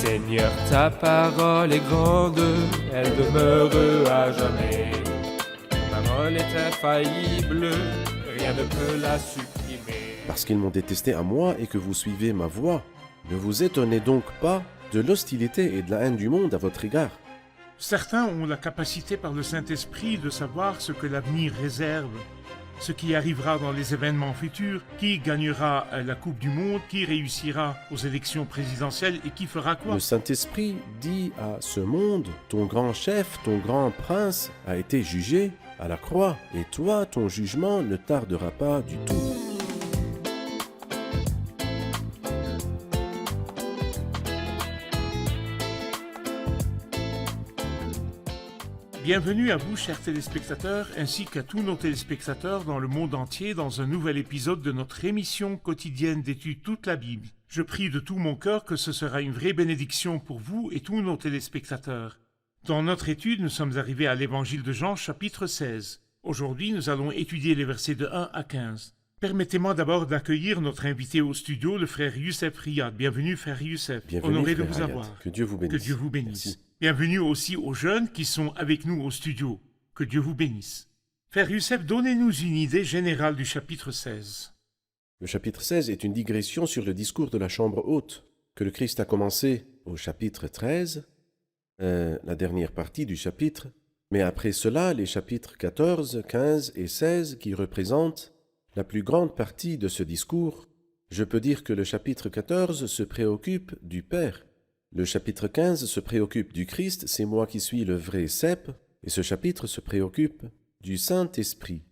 Seigneur, ta parole est grande, elle demeure à jamais. Ta parole est infaillible, rien ne peut la supprimer. Parce qu'ils m'ont détesté à moi et que vous suivez ma voie, ne vous étonnez donc pas de l'hostilité et de la haine du monde à votre égard. Certains ont la capacité par le Saint-Esprit de savoir ce que l'avenir réserve, ce qui arrivera dans les événements futurs, qui gagnera la Coupe du Monde, qui réussira aux élections présidentielles et qui fera quoi. Le Saint-Esprit dit à ce monde, ton grand chef, ton grand prince a été jugé à la croix, et toi, ton jugement ne tardera pas du tout. Bienvenue à vous, chers téléspectateurs, ainsi qu'à tous nos téléspectateurs dans le monde entier dans un nouvel épisode de notre émission quotidienne d'études toute la Bible. Je prie de tout mon cœur que ce sera une vraie bénédiction pour vous et tous nos téléspectateurs. Dans notre étude, nous sommes arrivés à l'Évangile de Jean, chapitre 16. Aujourd'hui, nous allons étudier les versets de 1 à 15. Permettez-moi d'abord d'accueillir notre invité au studio, le frère Youssef Riyad. Bienvenue, frère Youssef. Bienvenue, Honoré frère de vous Hayat. avoir. Que Dieu vous bénisse. Que Dieu vous bénisse. Merci. Bienvenue aussi aux jeunes qui sont avec nous au studio. Que Dieu vous bénisse. Frère Youssef, donnez-nous une idée générale du chapitre 16. Le chapitre 16 est une digression sur le discours de la chambre haute que le Christ a commencé au chapitre 13, la dernière partie du chapitre, mais après cela, les chapitres 14, 15 et 16 qui représentent la plus grande partie de ce discours. Je peux dire que le chapitre 14 se préoccupe du Père. Le chapitre 15 se préoccupe du Christ, c'est moi qui suis le vrai cep, et ce chapitre se préoccupe du Saint-Esprit.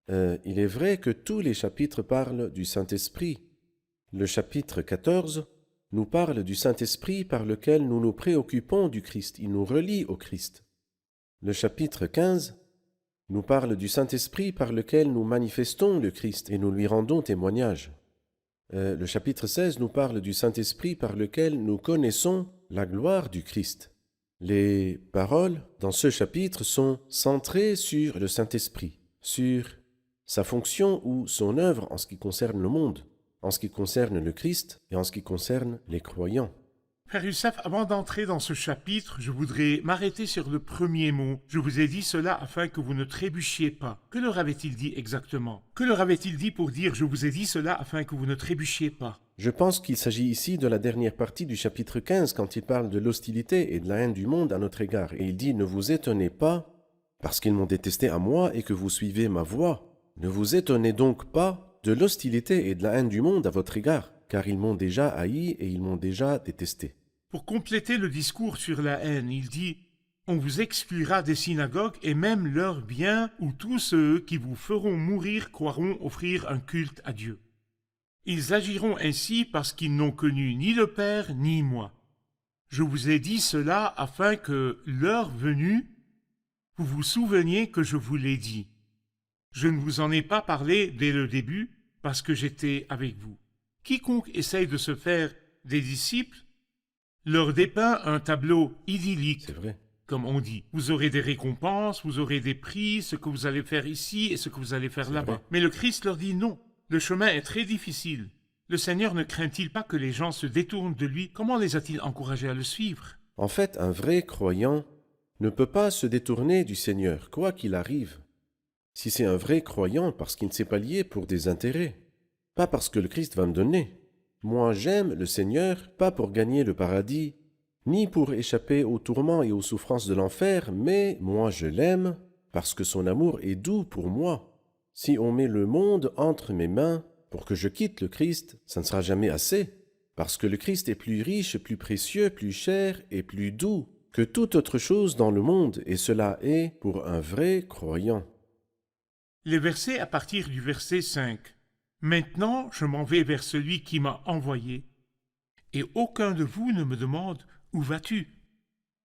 Il est vrai que tous les chapitres parlent du Saint-Esprit. Le chapitre 14 nous parle du Saint-Esprit par lequel nous nous préoccupons du Christ, il nous relie au Christ. Le chapitre 15 nous parle du Saint-Esprit par lequel nous manifestons le Christ et nous lui rendons témoignage. Le chapitre 16 nous parle du Saint-Esprit par lequel nous connaissons la gloire du Christ. Les paroles dans ce chapitre sont centrées sur le Saint-Esprit, sur sa fonction ou son œuvre en ce qui concerne le monde, en ce qui concerne le Christ et en ce qui concerne les croyants. Frère Youssef, avant d'entrer dans ce chapitre, je voudrais m'arrêter sur le premier mot. Je vous ai dit cela afin que vous ne trébuchiez pas. Que leur avait-il dit exactement? Que leur avait-il dit pour dire « je vous ai dit cela afin que vous ne trébuchiez pas » ? Je pense qu'il s'agit ici de la dernière partie du chapitre 15 quand il parle de l'hostilité et de la haine du monde à notre égard. Et il dit « ne vous étonnez pas, parce qu'ils m'ont détesté à moi et que vous suivez ma voie. Ne vous étonnez donc pas de l'hostilité et de la haine du monde à votre égard, car ils m'ont déjà haï et ils m'ont déjà détesté. » Pour compléter le discours sur la haine, il dit « On vous exclura des synagogues et même leurs biens ou tous ceux qui vous feront mourir croiront offrir un culte à Dieu. Ils agiront ainsi parce qu'ils n'ont connu ni le Père ni moi. Je vous ai dit cela afin que, l'heure venue, vous vous souveniez que je vous l'ai dit. Je ne vous en ai pas parlé dès le début parce que j'étais avec vous. Quiconque essaye de se faire des disciples leur dépeint un tableau idyllique, C'est vrai. comme on dit. Vous aurez des récompenses, vous aurez des prix, ce que vous allez faire ici et ce que vous allez faire C'est là-bas. vrai. Mais le Christ leur dit non. Le chemin est très difficile. Le Seigneur ne craint-il pas que les gens se détournent de lui? Comment les a-t-il encouragés à le suivre? En fait, un vrai croyant ne peut pas se détourner du Seigneur, quoi qu'il arrive. Si c'est un vrai croyant, parce qu'il ne s'est pas lié pour des intérêts, pas parce que le Christ va me donner. Moi, j'aime le Seigneur, pas pour gagner le paradis, ni pour échapper aux tourments et aux souffrances de l'enfer, mais moi je l'aime parce que son amour est doux pour moi. Si on met le monde entre mes mains pour que je quitte le Christ, ça ne sera jamais assez, parce que le Christ est plus riche, plus précieux, plus cher et plus doux que toute autre chose dans le monde, et cela est pour un vrai croyant. Les versets à partir du verset 5. Maintenant, je m'en vais vers celui qui m'a envoyé, et aucun de vous ne me demande « Où vas-tu »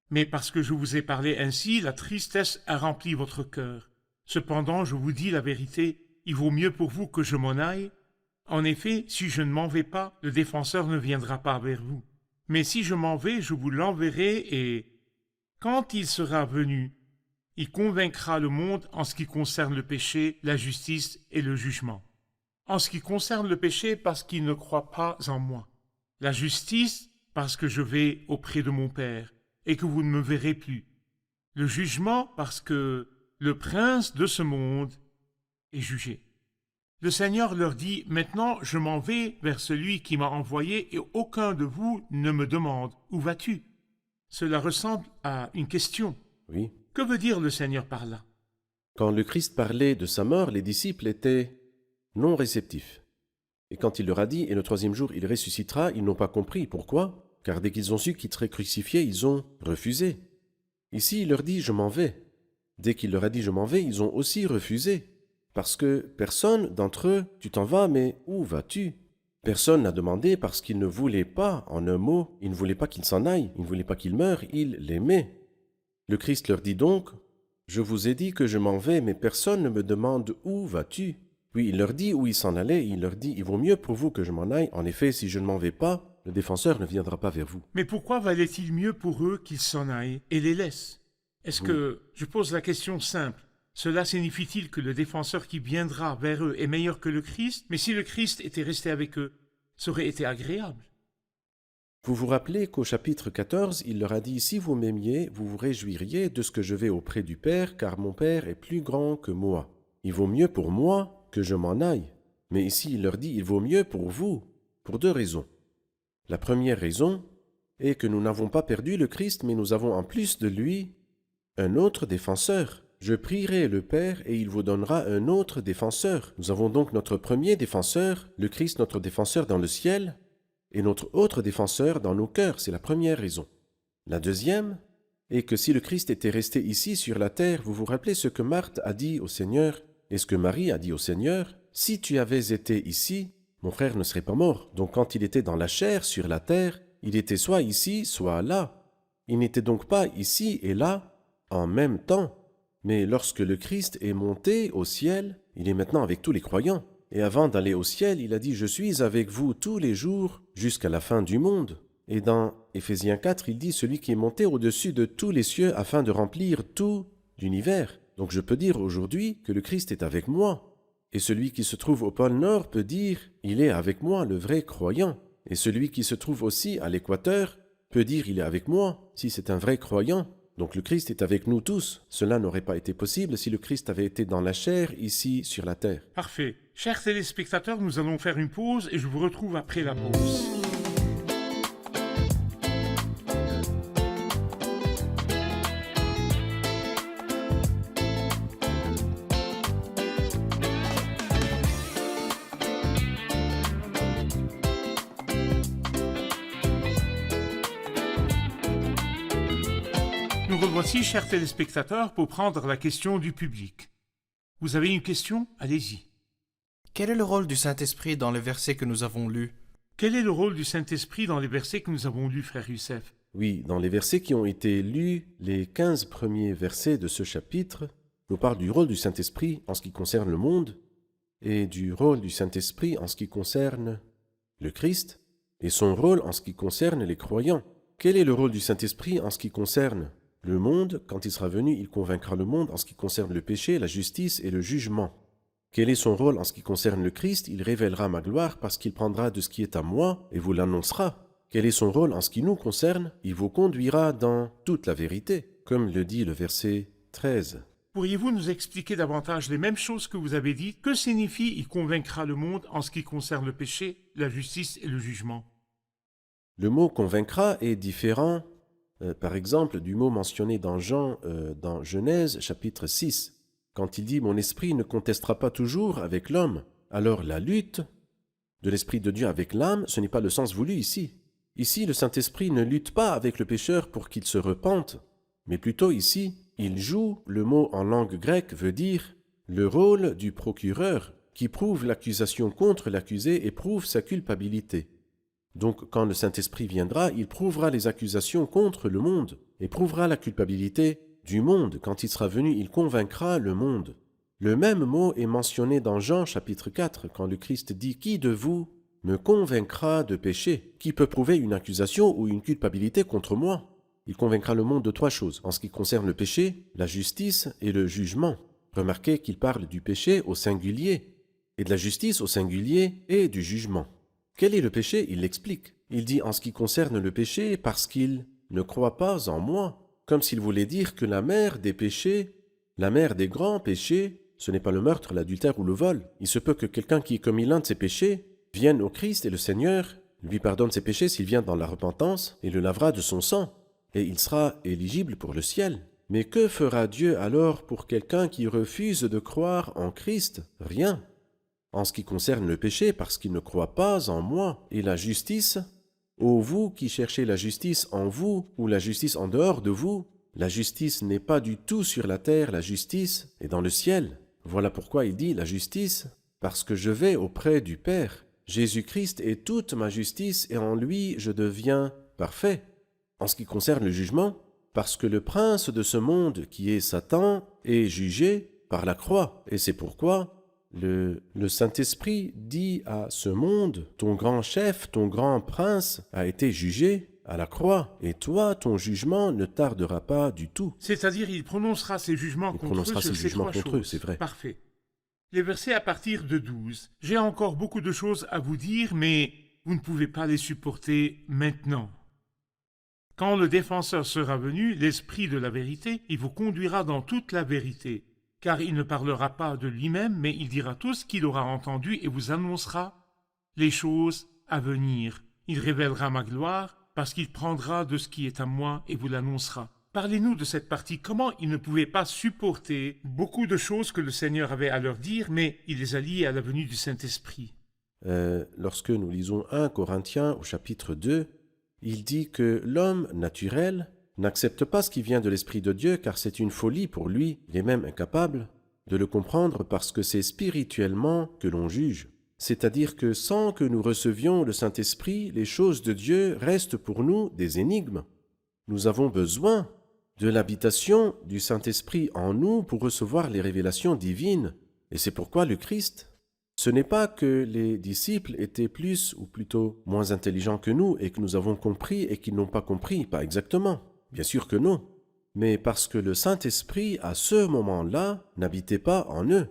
Mais parce que je vous ai parlé ainsi, la tristesse a rempli votre cœur. Cependant, je vous dis la vérité, il vaut mieux pour vous que je m'en aille. En effet, si je ne m'en vais pas, le défenseur ne viendra pas vers vous. Mais si je m'en vais, je vous l'enverrai et, quand il sera venu, il convaincra le monde en ce qui concerne le péché, la justice et le jugement. En ce qui concerne le péché, parce qu'il ne croit pas en moi. La justice, parce que je vais auprès de mon Père, et que vous ne me verrez plus. Le jugement, parce que le prince de ce monde est jugé. Le Seigneur leur dit, maintenant je m'en vais vers celui qui m'a envoyé, et aucun de vous ne me demande, où vas-tu? Cela ressemble à une question. Oui. Que veut dire le Seigneur par là? Quand le Christ parlait de sa mort, les disciples étaient non réceptifs. Et quand il leur a dit « Et le troisième jour, il ressuscitera », ils n'ont pas compris. Pourquoi? Car dès qu'ils ont su qu'il serait crucifié, ils ont refusé. Ici, il leur dit « Je m'en vais ». Dès qu'il leur a dit « Je m'en vais », ils ont aussi refusé. Parce que personne d'entre eux « Tu t'en vas, mais où vas-tu » Personne n'a demandé parce qu'il ne voulait pas, en un mot, il ne voulait pas qu'il s'en aille, il ne voulait pas qu'il meure, il l'aimait. Le Christ leur dit donc « Je vous ai dit que je m'en vais, mais personne ne me demande où vas-tu » Puis il leur dit où il s'en allait, et il leur dit « Il vaut mieux pour vous que je m'en aille. En effet, si je ne m'en vais pas, le défenseur ne viendra pas vers vous. » Mais pourquoi valait-il mieux pour eux qu'ils s'en aillent et les laissent? Est-ce que, je pose la question simple, cela signifie-t-il que le défenseur qui viendra vers eux est meilleur que le Christ? Mais si le Christ était resté avec eux, ça aurait été agréable. Vous vous rappelez qu'au chapitre 14, il leur a dit « Si vous m'aimiez, vous vous réjouiriez de ce que je vais auprès du Père, car mon Père est plus grand que moi. Il vaut mieux pour moi que je m'en aille. » Mais ici, il leur dit « Il vaut mieux pour vous, pour deux raisons. » La première raison est que nous n'avons pas perdu le Christ, mais nous avons en plus de lui un autre défenseur. Je prierai le Père et il vous donnera un autre défenseur. Nous avons donc notre premier défenseur, le Christ, notre défenseur dans le ciel, et notre autre défenseur dans nos cœurs. C'est la première raison. La deuxième est que si le Christ était resté ici sur la terre, vous vous rappelez ce que Marthe a dit au Seigneur et ce que Marie a dit au Seigneur? Si tu avais été ici, mon frère ne serait pas mort. Donc quand il était dans la chair sur la terre, il était soit ici, soit là. Il n'était donc pas ici et là en même temps. Mais lorsque le Christ est monté au ciel, il est maintenant avec tous les croyants. Et avant d'aller au ciel, il a dit « Je suis avec vous tous les jours jusqu'à la fin du monde ». Et dans Éphésiens 4, il dit « Celui qui est monté au-dessus de tous les cieux afin de remplir tout l'univers ». Donc je peux dire aujourd'hui que le Christ est avec moi. Et celui qui se trouve au pôle Nord peut dire « Il est avec moi, le vrai croyant ». Et celui qui se trouve aussi à l'équateur peut dire « Il est avec moi » si c'est un vrai croyant. Donc le Christ est avec nous tous. Cela n'aurait pas été possible si le Christ avait été dans la chair, ici, sur la terre. Parfait. Chers téléspectateurs, nous allons faire une pause et je vous retrouve après la pause. Nous revoici, chers téléspectateurs, pour prendre la question du public. Vous avez une question? Allez-y. Quel est le rôle du Saint-Esprit dans les versets que nous avons lus? Quel est le rôle du Saint-Esprit dans les versets que nous avons lus, frère Youssef? Oui, dans les versets qui ont été lus, les 15 premiers versets de ce chapitre nous parlent du rôle du Saint-Esprit en ce qui concerne le monde et du rôle du Saint-Esprit en ce qui concerne le Christ et son rôle en ce qui concerne les croyants. Quel est le rôle du Saint-Esprit en ce qui concerne le monde? Quand il sera venu, il convaincra le monde en ce qui concerne le péché, la justice et le jugement. Quel est son rôle en ce qui concerne le Christ? Il révélera ma gloire parce qu'il prendra de ce qui est à moi et vous l'annoncera. Quel est son rôle en ce qui nous concerne? Il vous conduira dans toute la vérité, comme le dit le verset 13. Pourriez-vous nous expliquer davantage les mêmes choses que vous avez dites? Que signifie « il convaincra le monde » en ce qui concerne le péché, la justice et le jugement? Le mot « convaincra » est différent, par exemple, du mot mentionné dans dans Genèse chapitre 6. Quand il dit « Mon esprit ne contestera pas toujours avec l'homme », alors la lutte de l'Esprit de Dieu avec l'âme, ce n'est pas le sens voulu ici. Ici, le Saint-Esprit ne lutte pas avec le pécheur pour qu'il se repente, mais plutôt ici, il joue, le mot en langue grecque veut dire le rôle du procureur qui prouve l'accusation contre l'accusé et prouve sa culpabilité. Donc, quand le Saint-Esprit viendra, il prouvera les accusations contre le monde et prouvera la culpabilité du monde. Quand il sera venu, il convaincra le monde. Le même mot est mentionné dans Jean chapitre 4, quand le Christ dit « Qui de vous me convaincra de péché? Qui peut prouver une accusation ou une culpabilité contre moi ?» Il convaincra le monde de trois choses, en ce qui concerne le péché, la justice et le jugement. Remarquez qu'il parle du péché au singulier, et de la justice au singulier et du jugement. Quel est le péché? Il l'explique. il dit en ce qui concerne le péché, parce qu'il ne croit pas en moi, comme s'il voulait dire que la mère des péchés, la mère des grands péchés, ce n'est pas le meurtre, l'adultère ou le vol. Il se peut que quelqu'un qui ait commis l'un de ces péchés vienne au Christ et le Seigneur lui pardonne ses péchés s'il vient dans la repentance et le lavera de son sang, et il sera éligible pour le ciel. Mais que fera Dieu alors pour quelqu'un qui refuse de croire en Christ? Rien. En ce qui concerne le péché, parce qu'il ne croit pas en moi, et la justice, ô vous qui cherchez la justice en vous ou la justice en dehors de vous, la justice n'est pas du tout sur la terre, la justice est dans le ciel. Voilà pourquoi il dit la justice, parce que je vais auprès du Père. Jésus-Christ est toute ma justice et en lui je deviens parfait. En ce qui concerne le jugement, parce que le prince de ce monde, qui est Satan, est jugé par la croix. Et c'est pourquoi le Saint-Esprit dit à ce monde, ton grand chef, ton grand prince a été jugé à la croix, et toi, ton jugement ne tardera pas du tout. C'est-à-dire, il prononcera ses jugements contre eux sur ces trois choses. C'est vrai. Parfait. Les versets à partir de 12. J'ai encore beaucoup de choses à vous dire, mais vous ne pouvez pas les supporter maintenant. Quand le défenseur sera venu, l'Esprit de la vérité, il vous conduira dans toute la vérité, car il ne parlera pas de lui-même, mais il dira tout ce qu'il aura entendu et vous annoncera les choses à venir. Il révélera ma gloire, parce qu'il prendra de ce qui est à moi et vous l'annoncera. Parlez-nous de cette partie, comment ils ne pouvaient pas supporter beaucoup de choses que le Seigneur avait à leur dire, mais il les a liées à la venue du Saint-Esprit. Lorsque nous lisons 1 Corinthiens au chapitre 2, il dit que l'homme naturel n'accepte pas ce qui vient de l'Esprit de Dieu, car c'est une folie pour lui, il est même incapable de le comprendre parce que c'est spirituellement que l'on juge. C'est-à-dire que sans que nous recevions le Saint-Esprit, les choses de Dieu restent pour nous des énigmes. Nous avons besoin de l'habitation du Saint-Esprit en nous pour recevoir les révélations divines. Et c'est pourquoi le Christ, ce n'est pas que les disciples étaient plus ou plutôt moins intelligents que nous et que nous avons compris et qu'ils n'ont pas compris, pas exactement. Bien sûr que non. Mais parce que le Saint-Esprit, à ce moment-là, n'habitait pas en eux.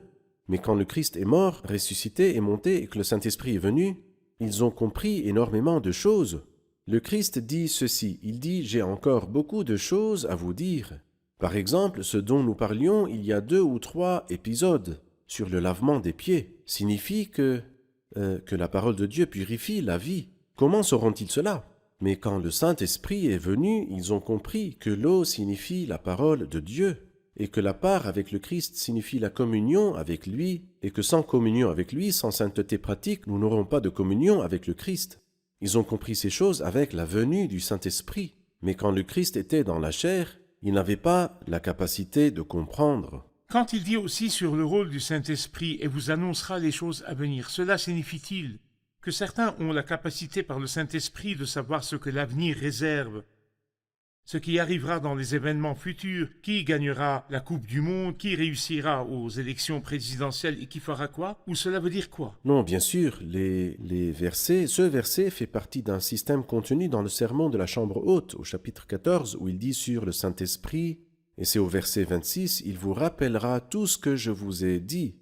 Mais quand le Christ est mort, ressuscité et monté et que le Saint-Esprit est venu, ils ont compris énormément de choses. Le Christ dit ceci, il dit « J'ai encore beaucoup de choses à vous dire ». Par exemple, ce dont nous parlions il y a 2 ou 3 épisodes sur le lavement des pieds signifie que la parole de Dieu purifie la vie. Comment sauront-ils cela? Mais quand le Saint-Esprit est venu, ils ont compris que l'eau signifie la parole de Dieu et que la part avec le Christ signifie la communion avec lui et que sans communion avec lui, sans sainteté pratique, nous n'aurons pas de communion avec le Christ. Ils ont compris ces choses avec la venue du Saint-Esprit. Mais quand le Christ était dans la chair, il n'avait pas la capacité de comprendre. Quand il dit aussi sur le rôle du Saint-Esprit « et vous annoncera les choses à venir », cela signifie-t-il que certains ont la capacité par le Saint-Esprit de savoir ce que l'avenir réserve, ce qui arrivera dans les événements futurs, qui gagnera la Coupe du Monde, qui réussira aux élections présidentielles et qui fera quoi? Ou cela veut dire quoi? Non, bien sûr, ce verset fait partie d'un système contenu dans le sermon de la chambre haute, au chapitre 14, où il dit sur le Saint-Esprit, et c'est au verset 26, « Il vous rappellera tout ce que je vous ai dit ».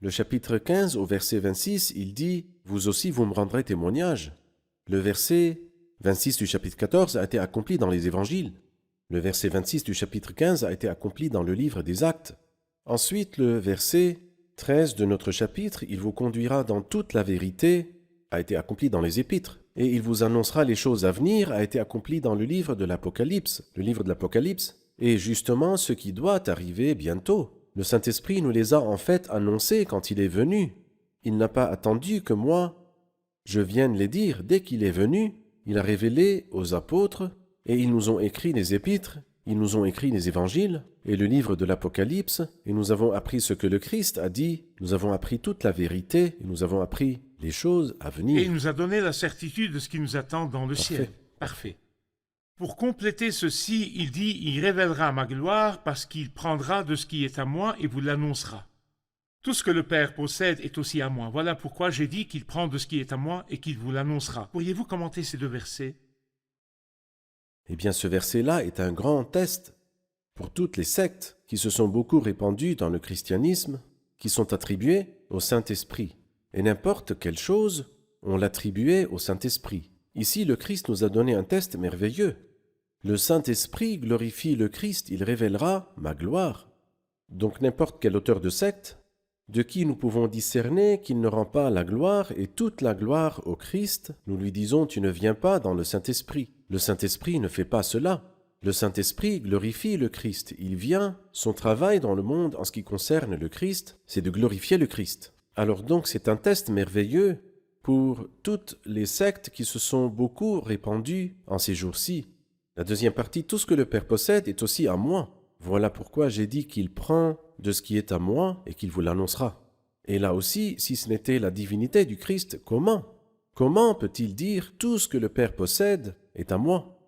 Le chapitre 15, au verset 26, il dit « Vous aussi, vous me rendrez témoignage ». Le verset 26 du chapitre 14 a été accompli dans les évangiles. Le verset 26 du chapitre 15 a été accompli dans le livre des Actes. Ensuite, le verset 13 de notre chapitre, « Il vous conduira dans toute la vérité » a été accompli dans les épîtres. Et « Il vous annoncera les choses à venir » a été accompli dans le livre de l'Apocalypse. Le livre de l'Apocalypse est justement ce qui doit arriver bientôt. Le Saint-Esprit nous les a en fait annoncés quand il est venu. Il n'a pas attendu que moi, je vienne les dire. Dès qu'il est venu, il a révélé aux apôtres et ils nous ont écrit les épîtres, ils nous ont écrit les évangiles et le livre de l'Apocalypse et nous avons appris ce que le Christ a dit, nous avons appris toute la vérité et nous avons appris les choses à venir. Et il nous a donné la certitude de ce qui nous attend dans le ciel. Parfait. Pour compléter ceci, il dit « Il révélera ma gloire parce qu'il prendra de ce qui est à moi et vous l'annoncera. Tout ce que le Père possède est aussi à moi. Voilà pourquoi j'ai dit qu'il prend de ce qui est à moi et qu'il vous l'annoncera. » Pourriez-vous commenter ces 2 versets? Eh bien, ce verset-là est un grand test pour toutes les sectes qui se sont beaucoup répandues dans le christianisme, qui sont attribuées au Saint-Esprit. Et n'importe quelle chose, on l'attribuait au Saint-Esprit. Ici, le Christ nous a donné un test merveilleux. Le Saint-Esprit glorifie le Christ, il révélera ma gloire. Donc n'importe quel auteur de secte, de qui nous pouvons discerner qu'il ne rend pas la gloire et toute la gloire au Christ, nous lui disons « Tu ne viens pas dans le Saint-Esprit ». Le Saint-Esprit ne fait pas cela. Le Saint-Esprit glorifie le Christ. Il vient, son travail dans le monde en ce qui concerne le Christ, c'est de glorifier le Christ. Alors donc c'est un test merveilleux pour toutes les sectes qui se sont beaucoup répandues en ces jours-ci. La deuxième partie, tout ce que le Père possède est aussi à moi. Voilà pourquoi j'ai dit qu'il prend de ce qui est à moi et qu'il vous l'annoncera. Et là aussi, si ce n'était la divinité du Christ, comment peut-il dire tout ce que le Père possède est à moi?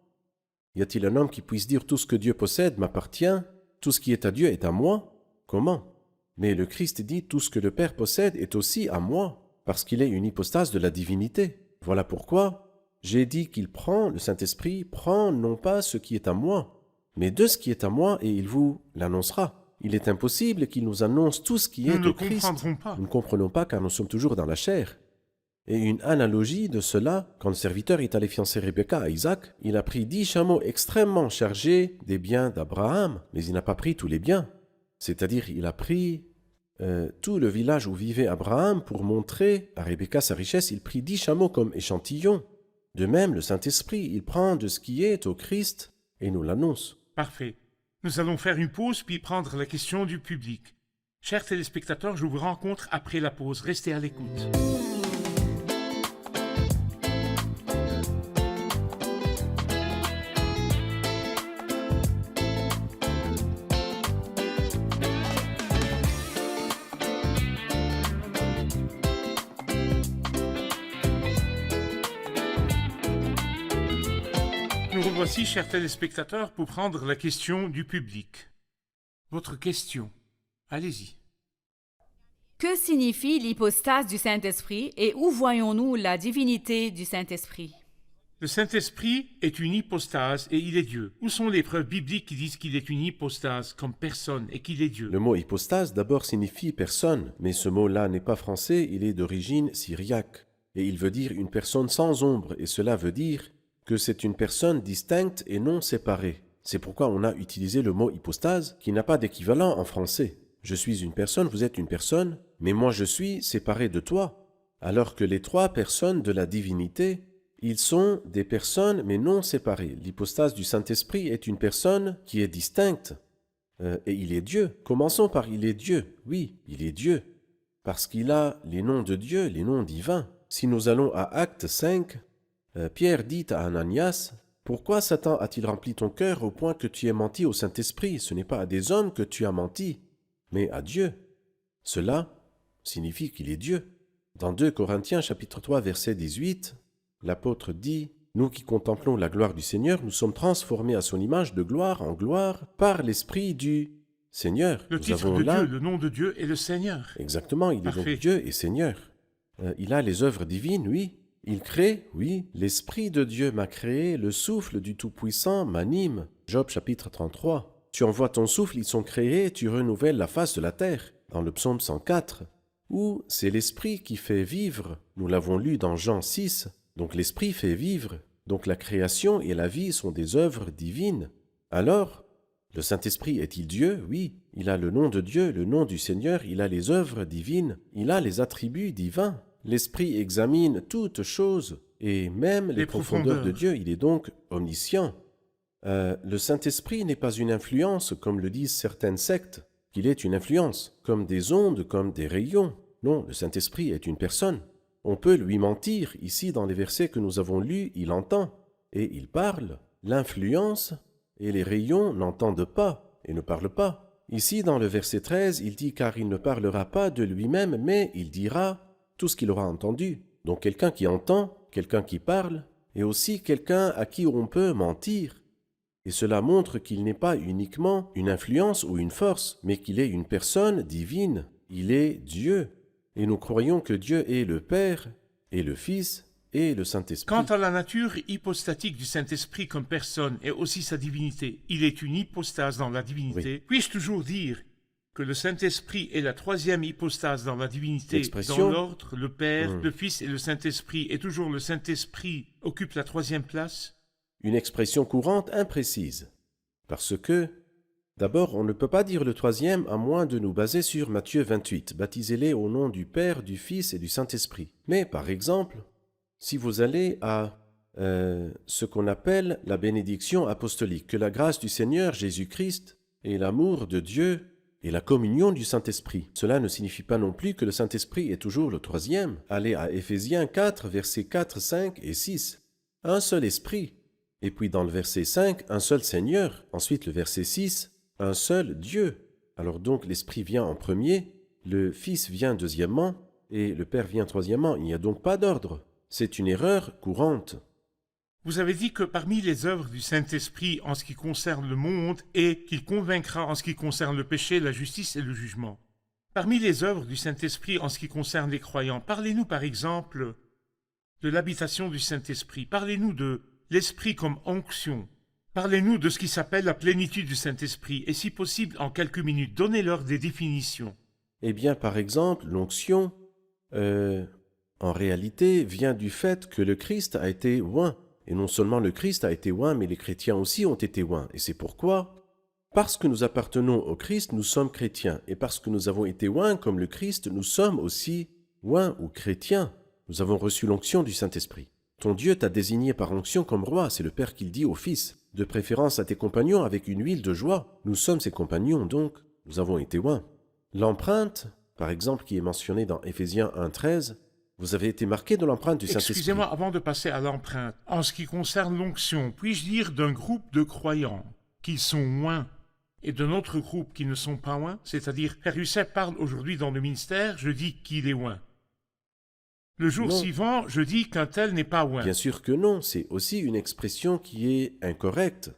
Y a-t-il un homme qui puisse dire tout ce que Dieu possède m'appartient, tout ce qui est à Dieu est à moi? Comment? Mais le Christ dit tout ce que le Père possède est aussi à moi, parce qu'il est une hypostase de la divinité. Voilà pourquoi j'ai dit qu'il prend, le Saint-Esprit prend non pas ce qui est à moi, mais de ce qui est à moi et il vous l'annoncera. Il est impossible qu'il nous annonce tout ce qui est au Christ. Nous ne comprendrons pas. Nous ne comprenons pas car nous sommes toujours dans la chair. Et une analogie de cela, quand le serviteur est allé fiancer Rebecca à Isaac, il a pris 10 chameaux extrêmement chargés des biens d'Abraham, mais il n'a pas pris tous les biens. C'est-à-dire, il a pris tout le village où vivait Abraham pour montrer à Rebecca sa richesse. Il prit 10 chameaux comme échantillon. De même, le Saint-Esprit, il prend de ce qui est au Christ et nous l'annonce. Parfait. Nous allons faire une pause puis prendre la question du public. Chers téléspectateurs, je vous rencontre après la pause. Restez à l'écoute. Nous revoici, chers téléspectateurs, pour prendre la question du public. Votre question. Allez-y. Que signifie l'hypostase du Saint-Esprit et où voyons-nous la divinité du Saint-Esprit? Le Saint-Esprit est une hypostase et il est Dieu. Où sont les preuves bibliques qui disent qu'il est une hypostase comme personne et qu'il est Dieu? Le mot hypostase d'abord signifie personne, mais ce mot-là n'est pas français, il est d'origine syriaque. Et il veut dire une personne sans ombre, et cela veut dire que c'est une personne distincte et non séparée. C'est pourquoi on a utilisé le mot hypostase qui n'a pas d'équivalent en français. Je suis une personne, vous êtes une personne, mais moi je suis séparé de toi. Alors que les 3 personnes de la divinité, ils sont des personnes mais non séparées. L'hypostase du Saint-Esprit est une personne qui est distincte. Et il est Dieu. Commençons par il est Dieu. Oui, il est Dieu. Parce qu'il a les noms de Dieu, les noms divins. Si nous allons à Actes 5, Pierre dit à Ananias, « Pourquoi Satan a-t-il rempli ton cœur au point que tu aies menti au Saint-Esprit? Ce n'est pas à des hommes que tu as menti, mais à Dieu. » Cela signifie qu'il est Dieu. Dans 2 Corinthiens chapitre 3 verset 18, l'apôtre dit, « Nous qui contemplons la gloire du Seigneur, nous sommes transformés à son image de gloire en gloire par l'Esprit du Seigneur. » Le titre de Dieu, le nom de Dieu est le Seigneur. Exactement, il est donc Dieu et Seigneur. Il a les œuvres divines, oui. Il crée, oui. L'Esprit de Dieu m'a créé, le souffle du Tout-Puissant m'anime. Job chapitre 33. Tu envoies ton souffle, ils sont créés, tu renouvelles la face de la terre. Dans le psaume 104. Ou c'est l'Esprit qui fait vivre. Nous l'avons lu dans Jean 6. Donc l'Esprit fait vivre. Donc la création et la vie sont des œuvres divines. Alors, le Saint-Esprit est-il Dieu? Oui. Il a le nom de Dieu, le nom du Seigneur, il a les œuvres divines, il a les attributs divins. L'Esprit examine toutes choses, et même les profondeurs de Dieu, il est donc omniscient. Le Saint-Esprit n'est pas une influence, comme le disent certaines sectes, qu'il est une influence, comme des ondes, comme des rayons. Non, le Saint-Esprit est une personne. On peut lui mentir, ici dans les versets que nous avons lus, il entend, et il parle. L'influence et les rayons n'entendent pas, et ne parlent pas. Ici dans le verset 13, il dit « Car il ne parlera pas de lui-même, mais il dira » tout ce qu'il aura entendu. Donc quelqu'un qui entend, quelqu'un qui parle, et aussi quelqu'un à qui on peut mentir. Et cela montre qu'il n'est pas uniquement une influence ou une force, mais qu'il est une personne divine. Il est Dieu. Et nous croyons que Dieu est le Père, et le Fils, et le Saint-Esprit. Quant à la nature hypostatique du Saint-Esprit comme personne et aussi sa divinité, il est une hypostase dans la divinité. Oui. Puis-je toujours dire que le Saint-Esprit est la troisième hypostase dans la divinité, L'expression- dans l'ordre, le Père, Mhm. le Fils et le Saint-Esprit, et toujours le Saint-Esprit occupe la troisième place? Une expression courante imprécise. Parce que, d'abord, on ne peut pas dire le troisième à moins de nous baser sur Matthieu 28. Baptisez-les au nom du Père, du Fils et du Saint-Esprit. Mais, par exemple, si vous allez à ce qu'on appelle la bénédiction apostolique, que la grâce du Seigneur Jésus-Christ et l'amour de Dieu et la communion du Saint-Esprit. Cela ne signifie pas non plus que le Saint-Esprit est toujours le troisième. Allez à Éphésiens 4, versets 4, 5 et 6. Un seul esprit. Et puis dans le verset 5, un seul Seigneur. Ensuite le verset 6, un seul Dieu. Alors donc l'Esprit vient en premier, le Fils vient deuxièmement et le Père vient troisièmement. Il n'y a donc pas d'ordre. C'est une erreur courante. Vous avez dit que parmi les œuvres du Saint-Esprit en ce qui concerne le monde et qu'il convaincra en ce qui concerne le péché, la justice et le jugement. Parmi les œuvres du Saint-Esprit en ce qui concerne les croyants, parlez-nous par exemple de l'habitation du Saint-Esprit. Parlez-nous de l'Esprit comme onction. Parlez-nous de ce qui s'appelle la plénitude du Saint-Esprit. Et si possible, en quelques minutes, donnez-leur des définitions. Eh bien, par exemple, l'onction, en réalité, vient du fait que le Christ a été oint. Et non seulement le Christ a été oint, mais les chrétiens aussi ont été oints. Et c'est pourquoi, parce que nous appartenons au Christ, nous sommes chrétiens. Et parce que nous avons été oints comme le Christ, nous sommes aussi oints ou chrétiens. Nous avons reçu l'onction du Saint-Esprit. Ton Dieu t'a désigné par onction comme roi, c'est le Père qui le dit au Fils. De préférence à tes compagnons avec une huile de joie. Nous sommes ses compagnons, donc nous avons été oints. L'empreinte, par exemple, qui est mentionnée dans Éphésiens 1,13, vous avez été marqué de l'empreinte du Saint-Esprit. Excusez-moi, avant de passer à l'empreinte, en ce qui concerne l'onction, puis-je dire d'un groupe de croyants qu'ils sont oints et d'un autre groupe qui ne sont pas oints? C'est-à-dire, Frère Youssef parle aujourd'hui dans le ministère, je dis qu'il est oint. Le jour Non. suivant, je dis qu'un tel n'est pas oint. Bien sûr que non, c'est aussi une expression qui est incorrecte,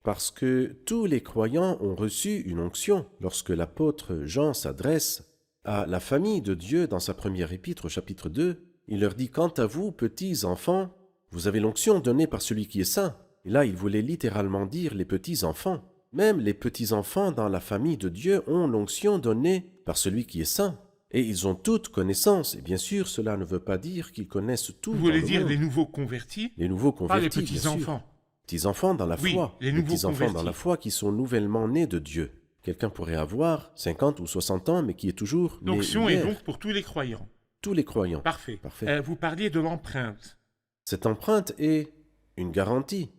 parce que tous les croyants ont reçu une onction. Lorsque l'apôtre Jean s'adresse à la famille de Dieu dans sa première épître au chapitre 2, il leur dit « Quant à vous, petits enfants, vous avez l'onction donnée par celui qui est saint. » Et là, il voulait littéralement dire les petits enfants. Même les petits enfants dans la famille de Dieu ont l'onction donnée par celui qui est saint. Et ils ont toute connaissance. Et bien sûr, cela ne veut pas dire qu'ils connaissent tout. Vous dans voulez le dire monde. les nouveaux convertis? Les nouveaux Pas les convertis, bien sûr. petits-enfants. Petits-enfants dans la Oui, foi. les nouveaux petits-enfants convertis. dans la foi qui sont nouvellement nés de Dieu. Quelqu'un pourrait avoir 50 ou 60 ans, mais qui est toujours né L'onction est hier. donc pour tous les croyants. Tous les croyants. Parfait. Parfait. Vous parliez de l'empreinte. Cette empreinte est une garantie.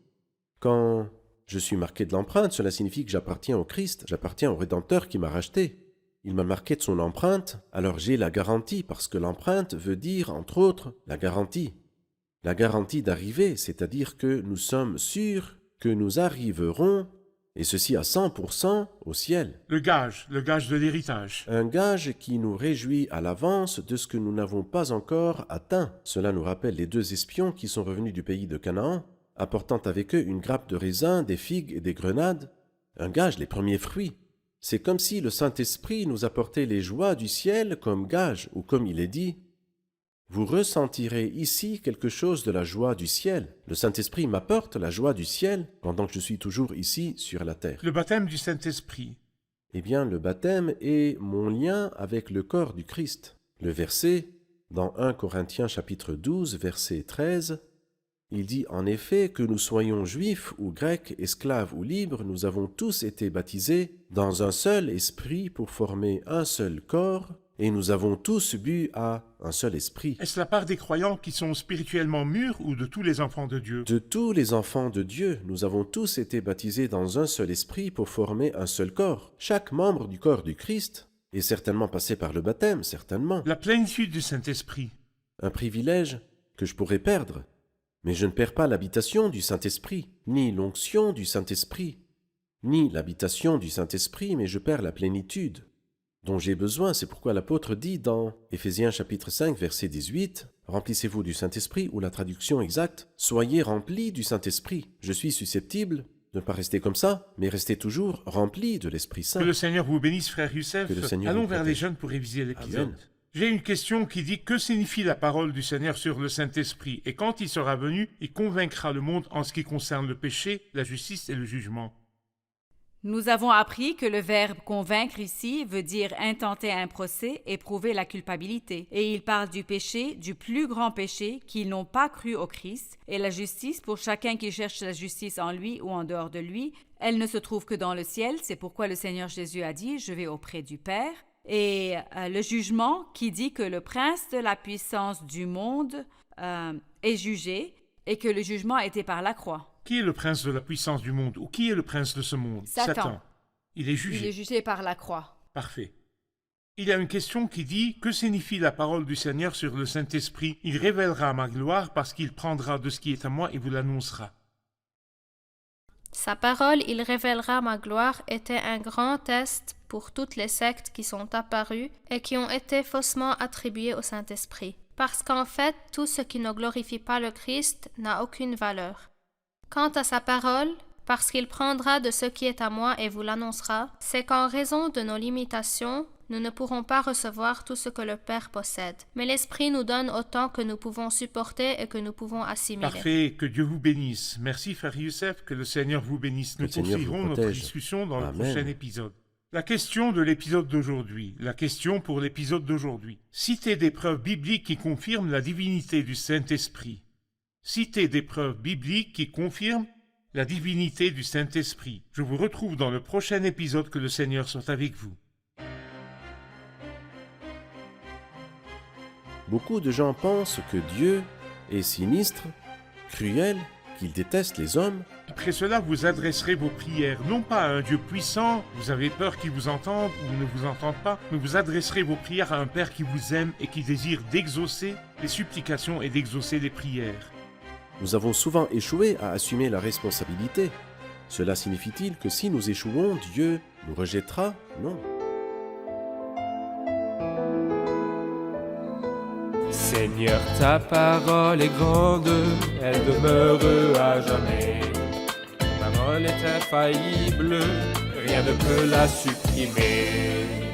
Quand je suis marqué de l'empreinte, cela signifie que j'appartiens au Christ, j'appartiens au Rédempteur qui m'a racheté. Il m'a marqué de son empreinte, alors j'ai la garantie, parce que l'empreinte veut dire, entre autres, la garantie. La garantie d'arriver, c'est-à-dire que nous sommes sûrs que nous arriverons, et ceci à 100% au ciel. Le gage de l'héritage. Un gage qui nous réjouit à l'avance de ce que nous n'avons pas encore atteint. Cela nous rappelle les 2 espions qui sont revenus du pays de Canaan, apportant avec eux une grappe de raisin, des figues et des grenades. Un gage, les premiers fruits. C'est comme si le Saint-Esprit nous apportait les joies du ciel comme gage, ou comme il est dit, « Vous ressentirez ici quelque chose de la joie du ciel. » Le Saint-Esprit m'apporte la joie du ciel pendant que je suis toujours ici sur la terre. Le baptême du Saint-Esprit. Eh bien, le baptême est mon lien avec le corps du Christ. Le verset, dans 1 Corinthiens chapitre 12, verset 13, il dit en effet que nous soyons juifs ou grecs, esclaves ou libres, nous avons tous été baptisés dans un seul esprit pour former un seul corps, et nous avons tous bu à un seul esprit. Est-ce la part des croyants qui sont spirituellement mûrs ou de tous les enfants de Dieu? De tous les enfants de Dieu, nous avons tous été baptisés dans un seul esprit pour former un seul corps. Chaque membre du corps du Christ est certainement passé par le baptême, certainement. La plénitude du Saint-Esprit. Un privilège que je pourrais perdre. Mais je ne perds pas l'habitation du Saint-Esprit, ni l'onction du Saint-Esprit, ni l'habitation du Saint-Esprit, mais je perds la plénitude dont j'ai besoin. C'est pourquoi l'apôtre dit dans Éphésiens chapitre 5, verset 18, « Remplissez-vous du Saint-Esprit » ou la traduction exacte, « Soyez remplis du Saint-Esprit ». Je suis susceptible de ne pas rester comme ça, mais rester toujours rempli de l'Esprit Saint. Que le Seigneur vous bénisse, frère Youssef. Que le Seigneur Allons vous vers les protège. jeunes pour réviser l'épisode. Amen. J'ai une question qui dit que signifie la parole du Seigneur sur le Saint-Esprit et quand il sera venu, il convaincra le monde en ce qui concerne le péché, la justice et le jugement. Nous avons appris que le verbe convaincre ici veut dire intenter un procès et prouver la culpabilité. Et il parle du péché, du plus grand péché, qu'ils n'ont pas cru au Christ, et la justice pour chacun qui cherche la justice en lui ou en dehors de lui. Elle ne se trouve que dans le ciel, c'est pourquoi le Seigneur Jésus a dit « Je vais auprès du Père ». Et le jugement qui dit que le prince de la puissance du monde est jugé et que le jugement a été par la croix. Qui est le prince de la puissance du monde ou qui est le prince de ce monde? Satan. Il est jugé. Il est jugé par la croix. Parfait. Il y a une question qui dit « Que signifie la parole du Seigneur sur le Saint-Esprit? Il révélera ma gloire parce qu'il prendra de ce qui est à moi et vous l'annoncera. » Sa parole, il révélera ma gloire, était un grand test pour toutes les sectes qui sont apparues et qui ont été faussement attribuées au Saint-Esprit. Parce qu'en fait, tout ce qui ne glorifie pas le Christ n'a aucune valeur. Quant à sa parole, parce qu'il prendra de ce qui est à moi et vous l'annoncera, c'est qu'en raison de nos limitations, nous ne pourrons pas recevoir tout ce que le Père possède. Mais l'Esprit nous donne autant que nous pouvons supporter et que nous pouvons assimiler. Parfait, que Dieu vous bénisse. Merci Frère Youssef, que le Seigneur vous bénisse. Nous poursuivrons notre discussion dans le prochain épisode. La question de l'épisode d'aujourd'hui, la question pour l'épisode d'aujourd'hui. Citez des preuves bibliques qui confirment la divinité du Saint-Esprit. Citez des preuves bibliques qui confirment la divinité du Saint-Esprit. Je vous retrouve dans le prochain épisode. Que le Seigneur soit avec vous. Beaucoup de gens pensent que Dieu est sinistre, cruel, qu'il déteste les hommes. Après cela, vous adresserez vos prières, non pas à un Dieu puissant, vous avez peur qu'il vous entende ou ne vous entende pas, mais vous adresserez vos prières à un Père qui vous aime et qui désire d'exaucer les supplications et d'exaucer les prières. Nous avons souvent échoué à assumer la responsabilité. Cela signifie-t-il que si nous échouons, Dieu nous rejettera? Non. Seigneur, ta parole est grande, elle demeure à jamais. Ta parole est infaillible, rien ne peut la supprimer.